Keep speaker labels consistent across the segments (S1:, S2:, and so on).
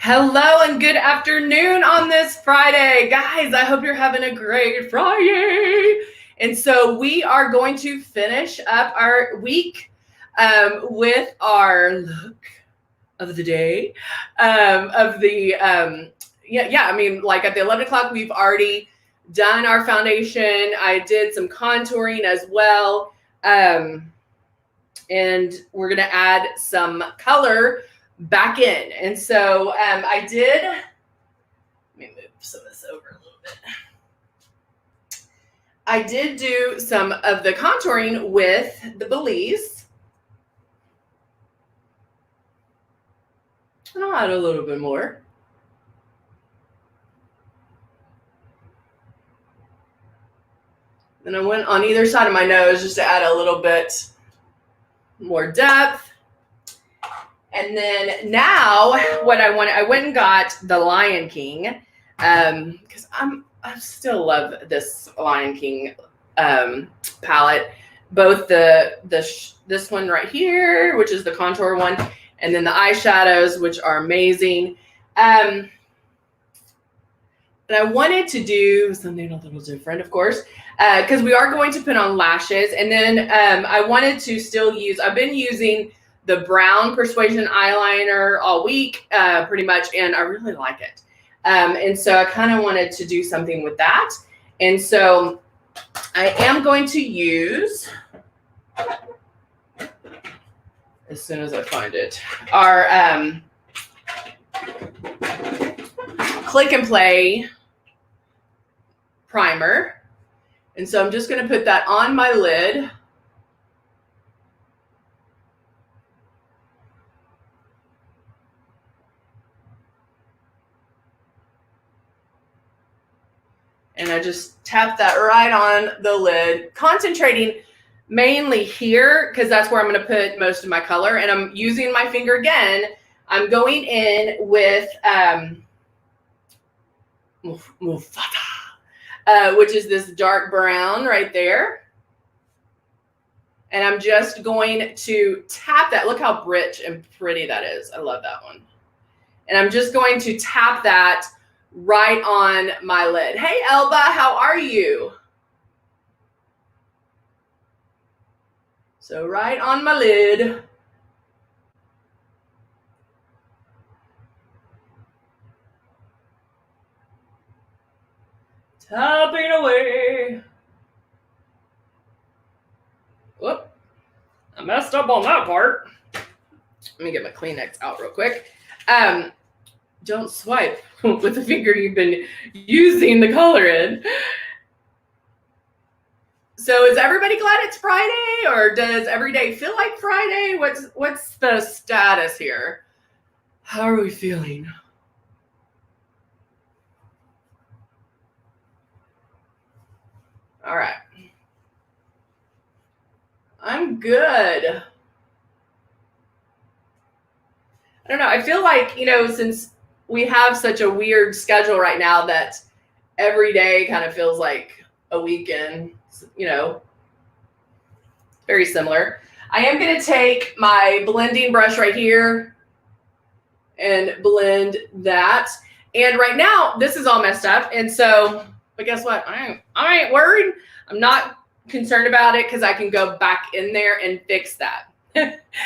S1: Hello and good afternoon on this Friday. Guys, I hope you're having a great Friday. And so we are going to finish up our week with our look of the day. Like at the 11 o'clock, we've already done our foundation. I did some contouring as well. And we're going to add some color back in. And so let me move some of this over a little bit. I did do some of the contouring with the Belize. And I'll add a little bit more. And I went on either side of my nose just to add a little bit more depth. And then now what I went and got the Lion King because I still love this Lion King palette. Both this one right here, which is the contour one, and then the eyeshadows, which are amazing. And I wanted to do something a little different, of course, because we are going to put on lashes. And then I wanted to still use, I've been using the brown Persuasion eyeliner all week, pretty much, and I really like it. And so I kind of wanted to do something with that. And so I am going to use, as soon as I find it, our Click and Play primer. And so I'm just going to put that on my lid. And I just tap that right on the lid, concentrating mainly here because that's where I'm going to put most of my color. And I'm using my finger again. I'm going in with Mufata, which is this dark brown right there. And I'm just going to tap that. Look how rich and pretty that is. I love that one. And I'm just going to tap that right on my lid. Hey, Elba, how are you? So right on my lid. Tapping away. Whoop. I messed up on that part. Let me get my Kleenex out real quick. Don't swipe with the finger you've been using the color in. So is everybody glad it's Friday, or does every day feel like Friday? What's the status here? How are we feeling? All right. I'm good. I don't know. I feel like, since we have such a weird schedule right now that every day kind of feels like a weekend, very similar. I am going to take my blending brush right here and blend that. And right now, this is all messed up. And so, but guess what? I ain't worried. I'm not concerned about it because I can go back in there and fix that.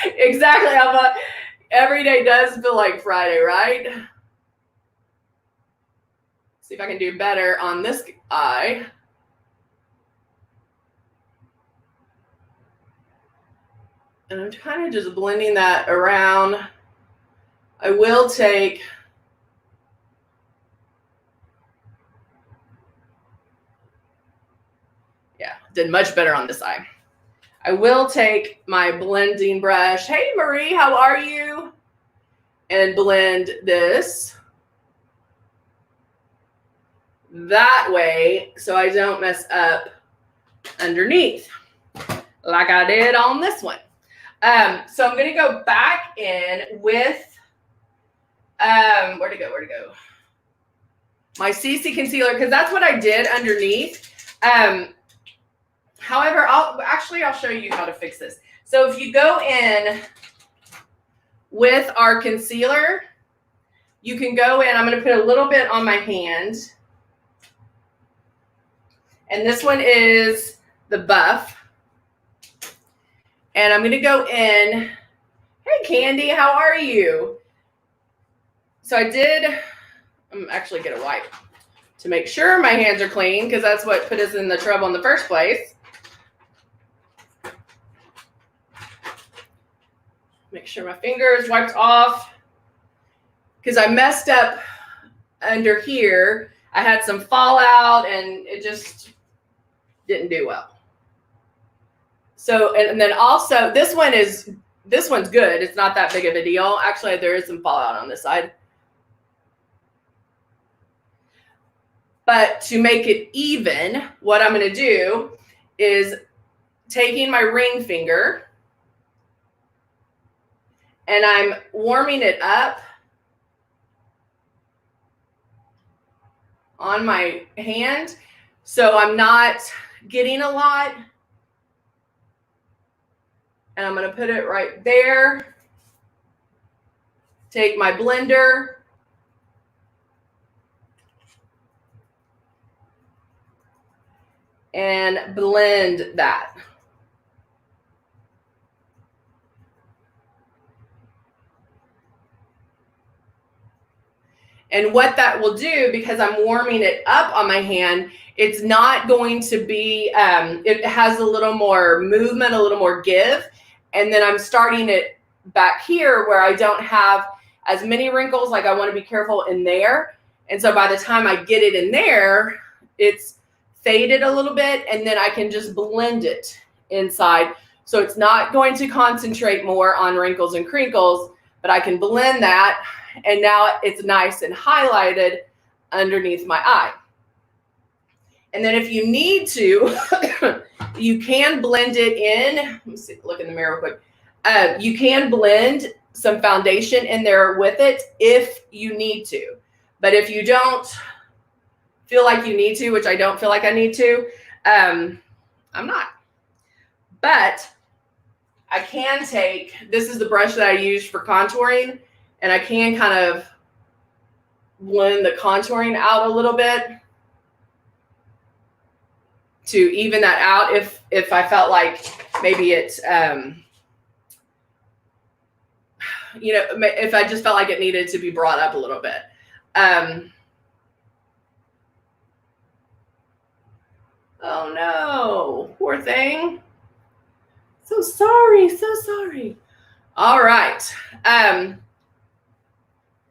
S1: Exactly, Alpha. Every day does feel like Friday, right? See if I can do better on this eye. And I'm kind of just blending that around. I will take did much better on this eye. I will take my blending brush. Hey, Marie, how are you? And blend this that way so I don't mess up underneath like I did on this one. So I'm going to go back in with, where'd it go? My CC concealer, because that's what I did underneath. However, I'll show you how to fix this. So if you go in with our concealer, you can go in. I'm going to put a little bit on my hand. And this one is the Buff. And I'm going to go in. Hey, Candy, how are you? So I'm actually going to wipe to make sure my hands are clean, because that's what put us in the trouble in the first place. Make sure my fingers wiped off, because I messed up under here. I had some fallout and it just didn't do well. So, and then also this one's good. It's not that big of a deal. Actually, there is some fallout on this side. But to make it even, what I'm going to do is taking my ring finger and I'm warming it up on my hand, so I'm not getting a lot. And I'm going to put it right there. Take my blender. And blend that. And what that will do, because I'm warming it up on my hand, it's not going to be, it has a little more movement, a little more give. And then I'm starting it back here where I don't have as many wrinkles. Like, I want to be careful in there. And so by the time I get it in there, it's faded a little bit, and then I can just blend it inside. So it's not going to concentrate more on wrinkles and crinkles, but I can blend that. And now it's nice and highlighted underneath my eye. And then if you need to, you can blend it in. Let me see, look in the mirror real quick. You can blend some foundation in there with it if you need to. But if you don't feel like you need to, which I don't feel like I need to, I'm not. But I can take, this is the brush that I use for contouring, and I can kind of blend the contouring out a little bit to even that out if I felt like maybe it's, you know, if I just felt like it needed to be brought up a little bit. Oh no, poor thing. So sorry, so sorry. All right.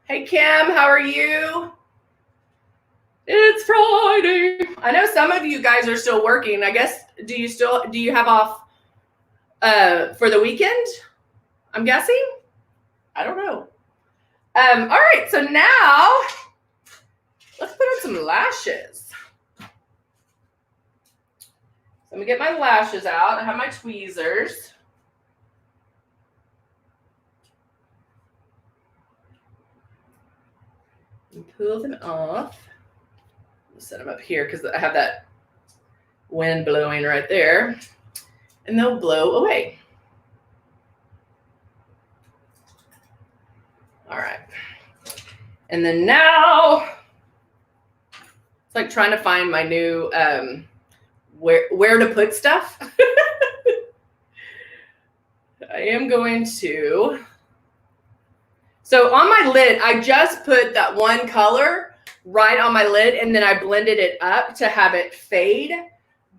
S1: Hey Kim, how are you? It's Friday. I know some of you guys are still working. I guess, do you have off for the weekend? I'm guessing. I don't know. All right, so now let's put on some lashes. So let me get my lashes out. I have my tweezers. And pull them off. Set them up here because I have that wind blowing right there, and they'll blow away. All right. And then now it's like trying to find my new where to put stuff. I am going to. So on my lid, I just put that one color right on my lid, and then I blended it up to have it fade.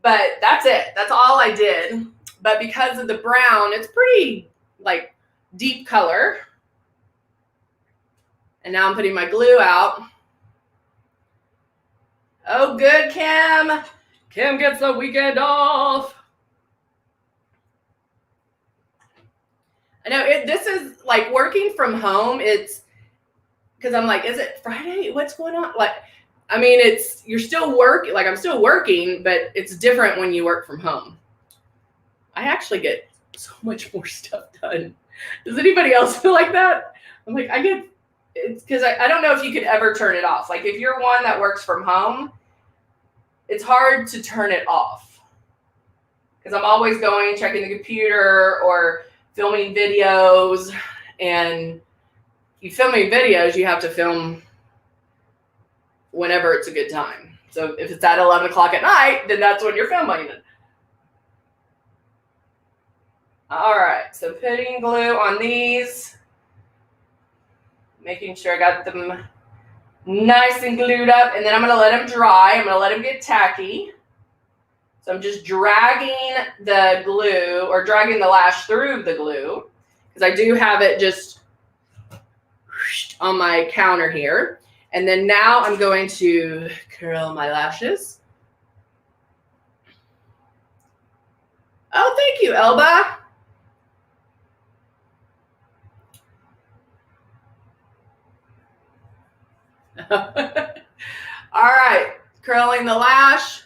S1: But that's it. That's all I did. But because of the brown, it's pretty like deep color. And now I'm putting my glue out. Oh, good, Kim. Kim gets the weekend off. I know this is like working from home. It's because I'm like, is it Friday? What's going on? Like, I mean, you're still working. Like, I'm still working, but it's different when you work from home. I actually get so much more stuff done. Does anybody else feel like that? I'm like, it's because I don't know if you could ever turn it off. Like, if you're one that works from home, it's hard to turn it off because I'm always going, checking the computer or filming videos, and you filming videos, you have to film whenever it's a good time. So if it's at 11 o'clock at night, then that's when you're filming it. All right, so putting glue on these, making sure I got them nice and glued up, and then I'm gonna let them dry. I'm gonna let them get tacky. So I'm just dragging the glue, or dragging the lash through the glue, because I do have it just on my counter here. And then now I'm going to curl my lashes. Oh, thank you, Elba. All right, curling the lash.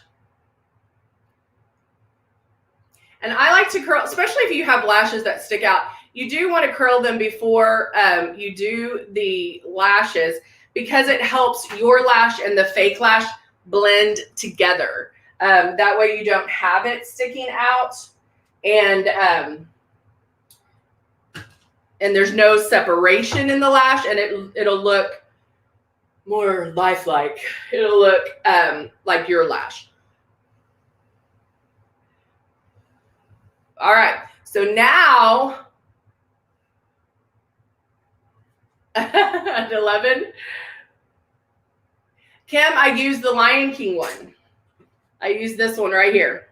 S1: And I like to curl, especially if you have lashes that stick out. You do want to curl them before you do the lashes, because it helps your lash and the fake lash blend together. That way you don't have it sticking out, and there's no separation in the lash, and it'll look more lifelike. It'll look like your lash. All right, so now at 11, Kim, I use the Lion King one. I use this one right here.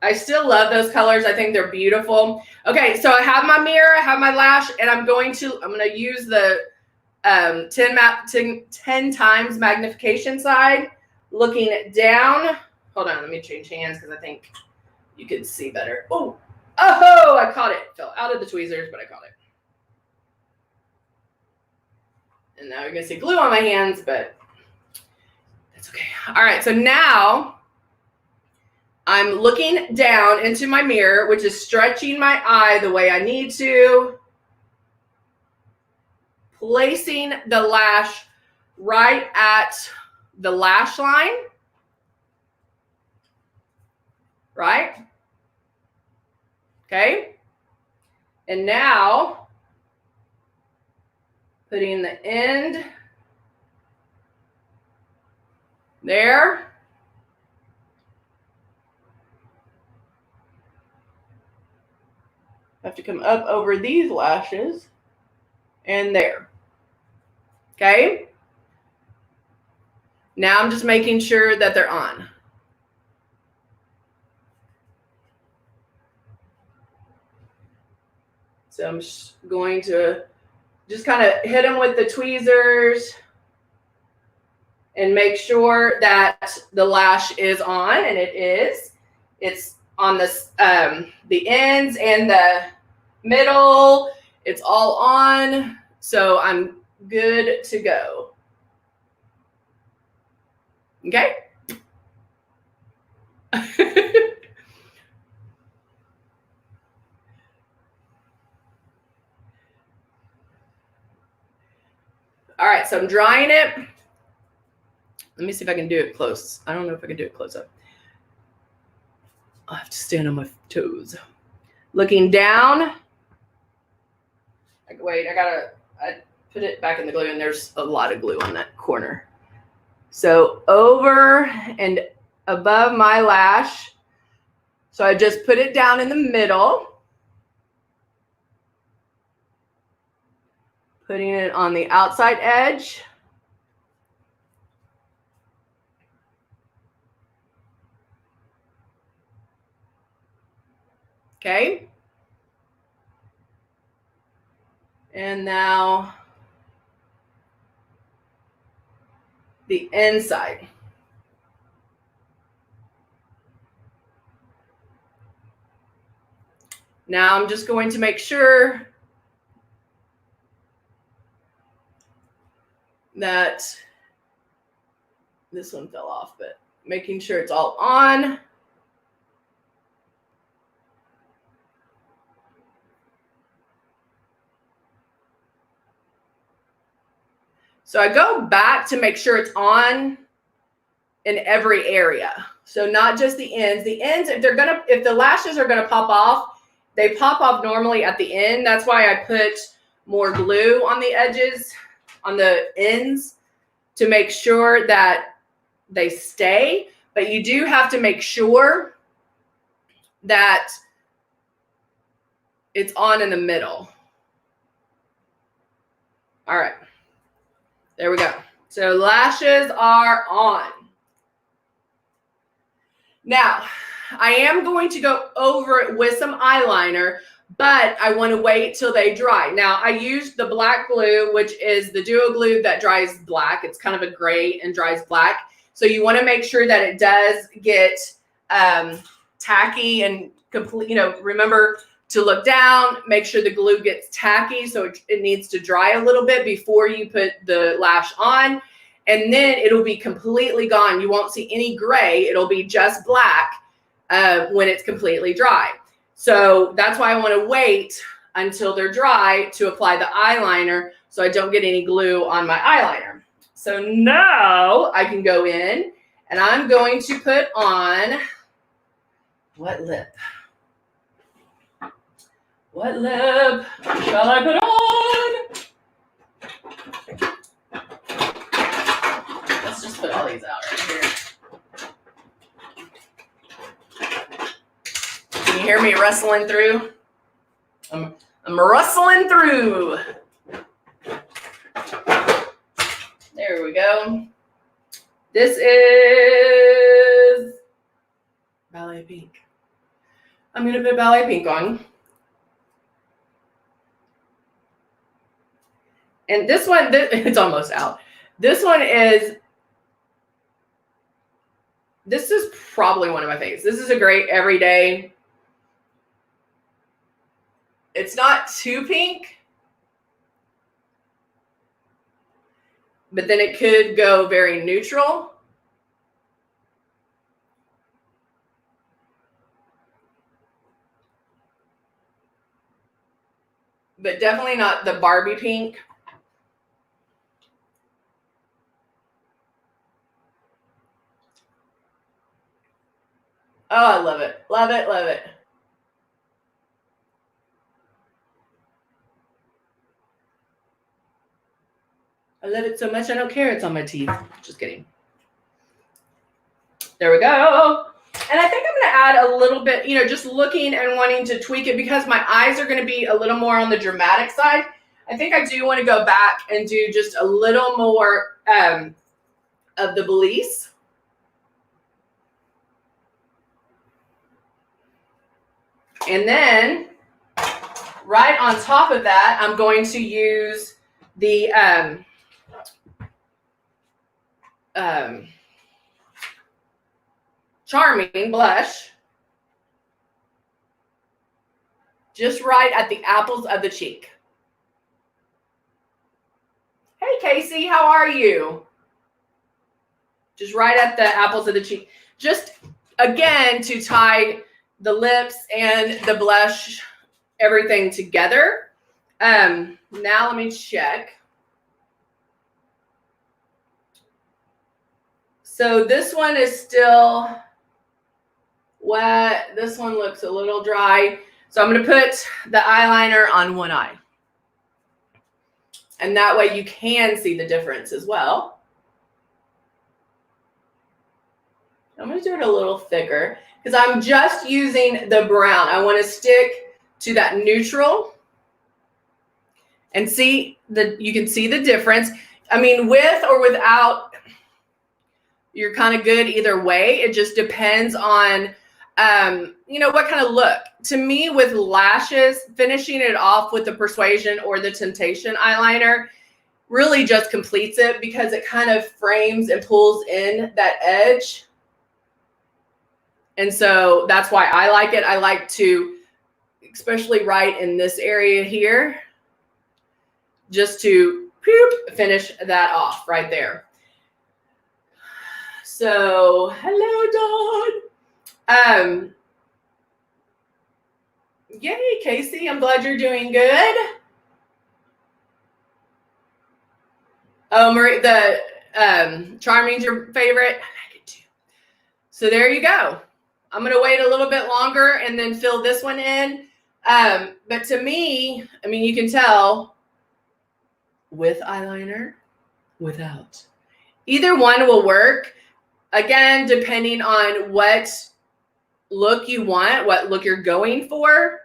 S1: I still love those colors. I think they're beautiful. Okay, so I have my mirror, I have my lash, and I'm going to use the 10 times magnification side, looking down. Hold on, let me change hands because I think you can see better. Oh, I caught it. Fell out of the tweezers, but I caught it. And now you're going to see glue on my hands, but that's okay. All right, so now I'm looking down into my mirror, which is stretching my eye the way I need to, placing the lash right at the lash line, right? Okay. And now putting the end there. I have to come up over these lashes and there. Okay. Now I'm just making sure that they're on. So I'm going to just kind of hit them with the tweezers and make sure that the lash is on, and it is. It's on this, the ends and the middle. It's all on, so I'm good to go. Okay. All right, so I'm drying it. Let me see if I can do it close. I don't know if I can do it close up. I have to stand on my toes. Looking down. Wait, I put it back in the glue, and there's a lot of glue on that corner. So over and above my lash. So I just put it down in the middle. Putting it on the outside edge. Okay. And now the inside. Now I'm just going to make sure that this one fell off, but making sure it's all on. So I go back to make sure it's on in every area. So not just the ends. The ends, if the lashes are gonna pop off, they pop off normally at the end. That's why I put more glue on the edges, on the ends, to make sure that they stay. But you do have to make sure that it's on in the middle. All right, there we go. So lashes are on. Now, I am going to go over it with some eyeliner, but I want to wait till they dry. Now, I used the black glue, which is the duo glue that dries black. It's kind of a gray and dries black. So you want to make sure that it does get tacky and complete. You know, remember to look down, make sure the glue gets tacky. So it needs to dry a little bit before you put the lash on. And then it'll be completely gone. You won't see any gray. It'll be just black when it's completely dry. So that's why I want to wait until they're dry to apply the eyeliner so I don't get any glue on my eyeliner. So now I can go in and I'm going to put on what lip? What lip shall I put on? Let's just put all these out right here. Can you hear me rustling through? I'm rustling through. There we go. This is Ballet Pink. I'm going to put Ballet Pink on. And this one, it's almost out. This is probably one of my favorites. This is a great everyday. It's not too pink, but then it could go very neutral. But definitely not the Barbie pink. Oh, I love it. Love it, love it. I love it so much I don't care it's on my teeth. Just kidding. There we go. And I think I'm going to add a little bit, you know, just looking and wanting to tweak it because my eyes are going to be a little more on the dramatic side. I think I do want to go back and do just a little more of the Belize. And then right on top of that, I'm going to use the Charming blush just right at the apples of the cheek. Hey, Casey, how are you? Just right at the apples of the cheek. Just, again, to tie the lips and the blush, everything together. Now let me check. So this one is still wet. This one looks a little dry. So I'm going to put the eyeliner on one eye. And that way you can see the difference as well. I'm going to do it a little thicker because I'm just using the brown. I want to stick to that neutral and see you can see the difference. I mean, with or without, you're kind of good either way. It just depends on, you know, what kind of look. To me, with lashes, finishing it off with the Persuasion or the Temptation eyeliner really just completes it because it kind of frames and pulls in that edge. And so that's why I like it. I like to, especially right in this area here, just to finish that off right there. So, hello, Dawn. Yay, Casey. I'm glad you're doing good. Oh, Marie, the Charming's your favorite? I like it too. So there you go. I'm going to wait a little bit longer and then fill this one in. But to me, I mean, you can tell with eyeliner, without. Either one will work. Again, depending on what look you want, what look you're going for,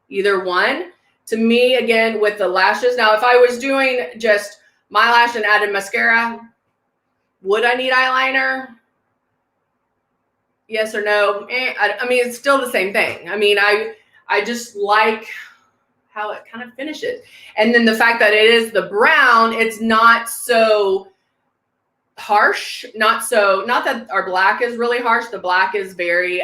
S1: either one. To me, again, with the lashes. Now, if I was doing just my lash and added mascara, would I need eyeliner? Yes or no? I mean, it's still the same thing. I mean, I just like how it kind of finishes. And then the fact that it is the brown, it's not so harsh. Not that our black is really harsh. The black is very,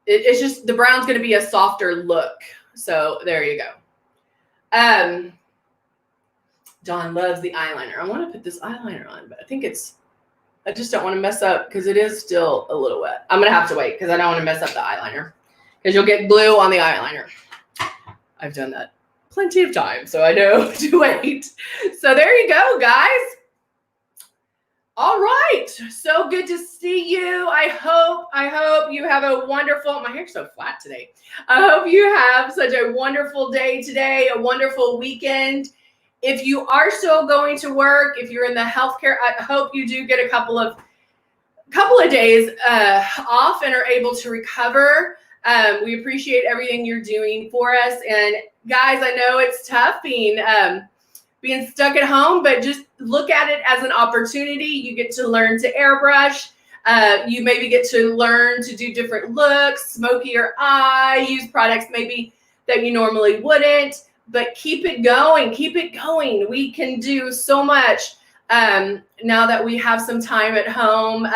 S1: it's just, the brown's going to be a softer look. So there you go. Dawn loves the eyeliner. I want to put this eyeliner on, but I just don't want to mess up because it is still a little wet. I'm going to have to wait because I don't want to mess up the eyeliner because you'll get glue on the eyeliner. I've done that plenty of times, so I know to wait. So there you go, guys. All right. So good to see you. I hope you have a wonderful, my hair's so flat today. I hope you have such a wonderful day today, a wonderful weekend. If you are still going to work, if you're in the healthcare, I hope you do get a couple of days off and are able to recover. We appreciate everything you're doing for us. And guys, I know it's tough being stuck at home, but just look at it as an opportunity. You get to learn to airbrush. You maybe get to learn to do different looks, smokier eye, use products maybe that you normally wouldn't, but keep it going. Keep it going. We can do so much now that we have some time at home,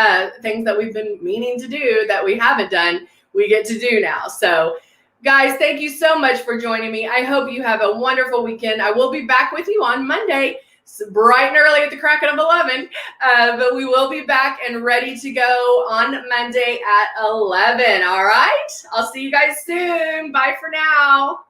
S1: things that we've been meaning to do that we haven't done, we get to do now. So guys, thank you so much for joining me. I hope you have a wonderful weekend. I will be back with you on Monday, bright and early at the crack of 11, but we will be back and ready to go on Monday at 11. All right? I'll see you guys soon. Bye for now.